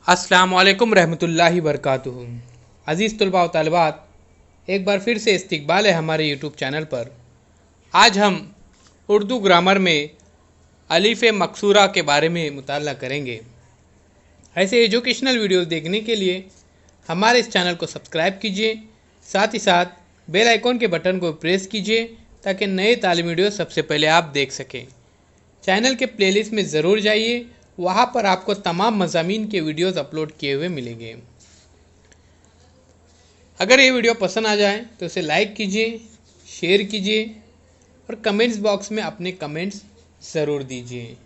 अस्सलामुअलैकुम रहमतुल्लाहि बरकातुहू। अज़ीज़ तलबा व तालिबात, एक बार फिर से इस्तकबाल है हमारे यूट्यूब चैनल पर। आज हम उर्दू ग्रामर में अलिफ़ मकसूरा के बारे में मुताला करेंगे। ऐसे एजुकेशनल वीडियोस देखने के लिए हमारे इस चैनल को सब्सक्राइब कीजिए, साथ ही साथ बेल आइकॉन के बटन को प्रेस कीजिए ताकि नए तालीमी वीडियो सबसे पहले आप देख सकें। चैनल के प्लेलिस्ट में ज़रूर जाइए, वहाँ पर आपको तमाम मज़ामीन के वीडियोस अपलोड किए हुए मिलेंगे। अगर ये वीडियो पसंद आ जाए तो इसे लाइक कीजिए, शेयर कीजिए और कमेंट्स बॉक्स में अपने कमेंट्स ज़रूर दीजिए।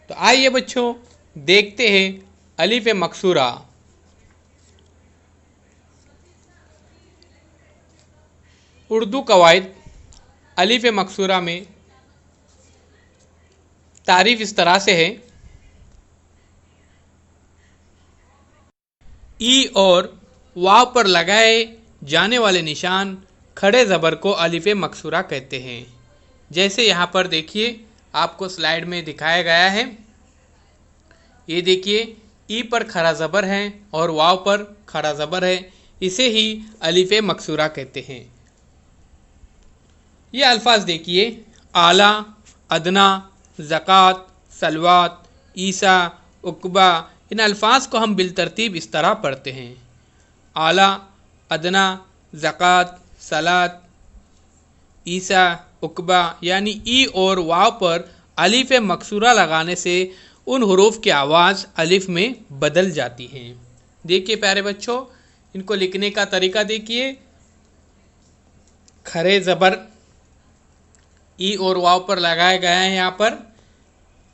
तो आइए बच्चों, देखते हैं अलिफ़ मकसूरा। उर्दू कवायद अलिफ़ मकसूरा में तारीफ़ इस तरह से है। ई और वाव पर लगाए जाने वाले निशान खड़े ज़बर को अलिफ़ मकसूरा कहते हैं। जैसे यहाँ पर देखिए, आपको स्लाइड में दिखाया गया है। ये देखिए, ई पर खड़ा ज़बर है और वाव पर खड़ा ज़बर है, इसे ही अलिफ़ मकसूरा कहते हैं। ये अल्फाज देखिए, आला, अदना, ज़कात, सलवात, ईसा, उकबा। इन अल्फाज को हम बिलतरतीब इस तरह पढ़ते हैं: आला, अदना, ज़कात, सलात, ईसा, उकबा। यानी ई और वाव पर अलिफ़ मकसूरा लगाने से उन हुरूफ की आवाज़ अलिफ में बदल जाती हैं। देखिए प्यारे बच्चों, इनको लिखने का तरीका देखिए। खड़े ज़बर ई और वाव पर लगाए गए हैं। यहाँ पर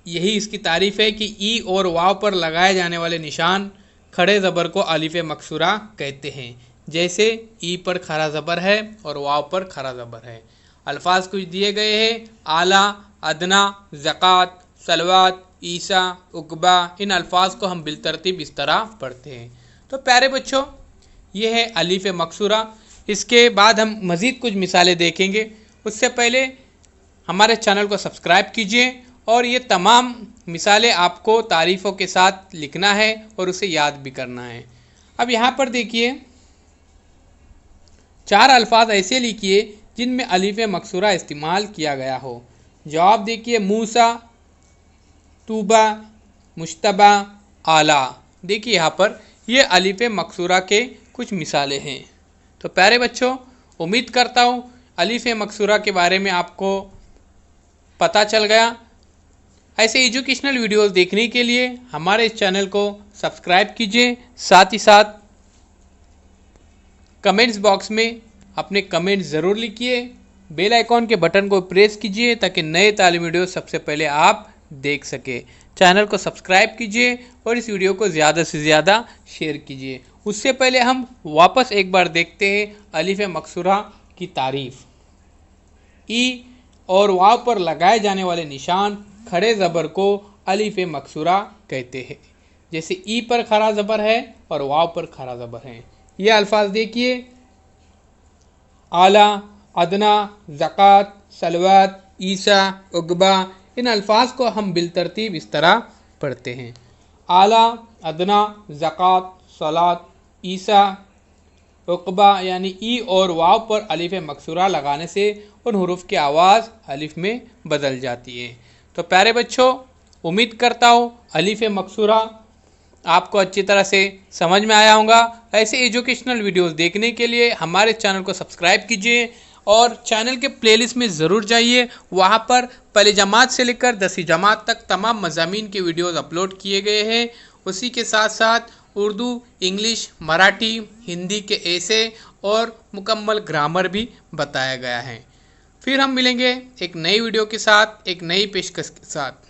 यही इसकी तारीफ़ है कि ई और वाव पर लगाए जाने वाले निशान खड़े ज़बर को अलिफ़ मकसूरा कहते हैं। जैसे ई पर खड़ा ज़बर है और वाव पर खड़ा ज़बर है। अल्फाज कुछ दिए गए हैं: आला, अदना, ज़कात, सलवात, ईसा, उकबा। इन अल्फाज को हम बिलतरतीब इस तरह पढ़ते हैं। तो प्यारे बच्चों, ये है अलिफ़ मकसूरा। इसके बाद हम मज़ीद कुछ मिसालें देखेंगे। उससे पहले हमारे चैनल को सब्सक्राइब कीजिए और ये तमाम मिसालें आपको तारीफ़ों के साथ लिखना है और उसे याद भी करना है। अब यहाँ पर देखिए, 4 अल्फाज ऐसे लिखिए जिनमें अलिफ़ मकसूरा इस्तेमाल किया गया हो। जवाब देखिए: मूसा, तूबा, मुश्तबा, आला। देखिए यहाँ पर ये अलिफ़ मकसूरा के कुछ मिसालें हैं। तो प्यारे बच्चों, उम्मीद करता हूँ अलिफ़ मकसूरा के बारे में आपको पता चल गया। ऐसे एजुकेशनल वीडियोस देखने के लिए हमारे इस चैनल को सब्सक्राइब कीजिए, साथ ही साथ कमेंट्स बॉक्स में अपने कमेंट ज़रूर लिखिए। बेल आइकॉन के बटन को प्रेस कीजिए ताकि नए तालीमी वीडियो सबसे पहले आप देख सके। चैनल को सब्सक्राइब कीजिए और इस वीडियो को ज़्यादा से ज़्यादा शेयर कीजिए। उससे पहले हम वापस एक बार देखते हैं अलिफ़ मकसूरा की तारीफ़। ई और वाव पर लगाए जाने वाले निशान खड़े ज़बर को अलिफ़ मकसूरा कहते हैं। जैसे ई पर खड़ा ज़बर है और वाव पर खड़ा ज़बर है। ये अल्फाज देखिए: आला, अदना, ज़कात, सलवात, ईसा, उकबा। इन अल्फाज को हम बिलतरतीब इस तरह पढ़ते हैं: आला, अदना, ज़कात, सलात, ईसा, उकबा। यानी ई और वाव पर अलिफ़ मकसूरा लगाने से उन हुरूफ की आवाज़ अलिफ में बदल जाती है। तो प्यारे बच्चों, उम्मीद करता हूँ अलिफ़ मकसूरा आपको अच्छी तरह से समझ में आया होगा। ऐसे एजुकेशनल वीडियोस देखने के लिए हमारे चैनल को सब्सक्राइब कीजिए और चैनल के प्लेलिस्ट में ज़रूर जाइए। वहाँ पर पहली जमात से लेकर 10वीं जमात तक तमाम मज़ामीन के वीडियोस अपलोड किए गए हैं। उसी के साथ साथ उर्दू, इंग्लिश, मराठी, हिंदी के ऐसे और मुकम्मल ग्रामर भी बताया गया है। फिर हम मिलेंगे एक नई वीडियो के साथ, एक नई पेशकश के साथ।